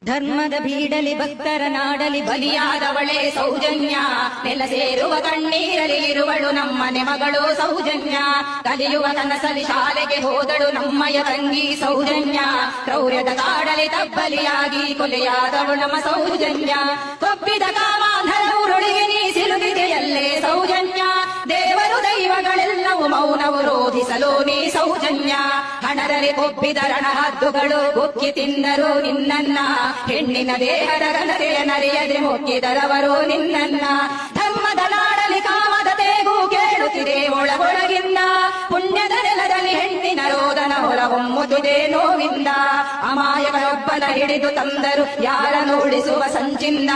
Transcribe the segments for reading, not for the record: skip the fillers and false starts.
ಧರ್ಮದ ಬೀಡಲಿ ಭಕ್ತರ ನಾಡಲಿ ಬಲಿಯಾದವಳೇ ಸೌಜನ್ಯ, ನೆಲ ಸೇರುವ ಕಣ್ಣೀರಲಿ ಇರುವಳು ನಮ್ಮನೆ ಮಗಳು ಸೌಜನ್ಯ. ಕಲಿಯುವ ಕನಸಲಿ ಶಾಲೆಗೆ ಹೋದಳು ನಮ್ಮಯ ತಂಗಿ ಸೌಜನ್ಯ. ಕ್ರೌರ್ಯದ ಕಾಡಲಿ ತಬ್ಬಲಿಯಾಗಿ ಕೊಲೆಯಾದವಳು ನಮ್ಮ ಸೌಜನ್ಯ. ಕೊಬ್ಬಿದ ಕಾಮಾಂಧರ ಉರುಳಿಗೆ ನೀ ಸಿಲುಕಿದೆಯಲ್ಲೇ ಸೌಜನ್ಯ. ದೇವರು ದೈವಗಳೆಲ್ಲವೂ ಮೌನವು ರೋಧಿಸಲು ನೀ ಸೌಜನ್ಯ. ಹಣದಲ್ಲಿ ಕೊಬ್ಬಿದ ರಣಹದ್ದುಗಳು ಬುಕ್ಕಿ ತಿಂದರು ನಿನ್ನನ್ನ. ಹೆಣ್ಣಿನ ದೇಹದ ಘನತೆಯ ನರಿಯದೆ ಮುಕ್ಕಿದರವರು ನಿನ್ನನ್ನ. ಧರ್ಮದ ನಾಡಲಿ ಕಾಮದ ತೇಗು ಕೇಳುತ್ತಿದೆ ಒಳಗೊಳಗಿಂದ. ಪುಣ್ಯದ ನೆಲದಲ್ಲಿ ಹೆಣ್ಣಿನ ರೋದನ ಹೊರಹೊಮ್ಮುತ್ತಿದೆ ನೋವಿಂದ. ಅಮಾಯಕರೊಬ್ಬನ ಹಿಡಿದು ತಂದರು ಯಾರನ್ನು ಉಳಿಸುವ ಸಂಚಿಂದ.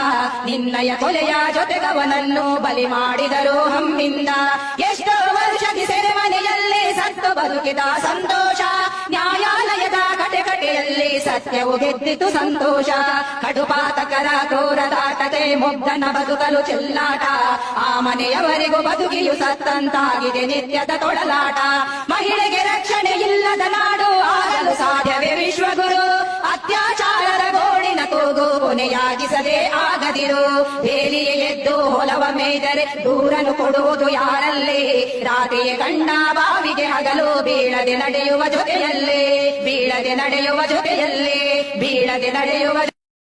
ನಿನ್ನಯ ಕೊಲೆಯ ಜೊತೆಗವನನ್ನು ಬಲಿ ಮಾಡಿದರು ಹಮ್ಮಿಂದ. ಎಷ್ಟೋ ವರ್ಷದಿ ಸೆರೆಮನೆಯಲ್ಲಿ ಸತ್ತು ಬದುಕಿದ ಸಂತೋಷ. ನ್ಯಾಯಾಲಯದ ಕಟೆಕಟೆಯಲ್ಲಿ ಸತ್ಯವು ಗೆದ್ದಿತು ಸಂತೋಷ. ಕಡುಪಾತಕರ ಕ್ರೂರದಾಟತೆ ಮುಗ್ಧನ ಬದುಕಲು ಚೆಲ್ಲಾಟ. ಆ ಮನೆಯವರಿಗೂ ಬದುಕಿಯು ಸತ್ತಂತಾಗಿದೆ ನಿತ್ಯದ ತೊಳಲಾಟ. ಮಹಿಳೆಗೆ ರಕ್ಷಣೆ ಇಲ್ಲದ ನಾಡು ಆಗಲು ಸಾಧ್ಯವೇ ವಿಶ್ವಗುರು. ಅತ್ಯಾಚಾರದ ಗೋಳಿನ ಕೂಗು ಕೊನೆಯಾಗಿಸದೆ ಆಗದಿರು. ಬೇಲಿಯೇ ಎದ್ದು ಹೊಲವ ಮೇದರೆ ದೂರನು ಕೊಡುವುದು ಯಾರಲ್ಲಿ. ರಾತ್ರಿಯೇ ಗಂಡ ಬಾವಿಗೆ ಹಗಲು ಬೀಳದೆ ನಡೆಯುವ ಜೊತೆಯಲ್ಲೇ. ಬೀಳದೆ ನಡೆಯುವ ಜೊತೆಯಲ್ಲೇ. ಬೀಳದೆ ನಡೆಯುವ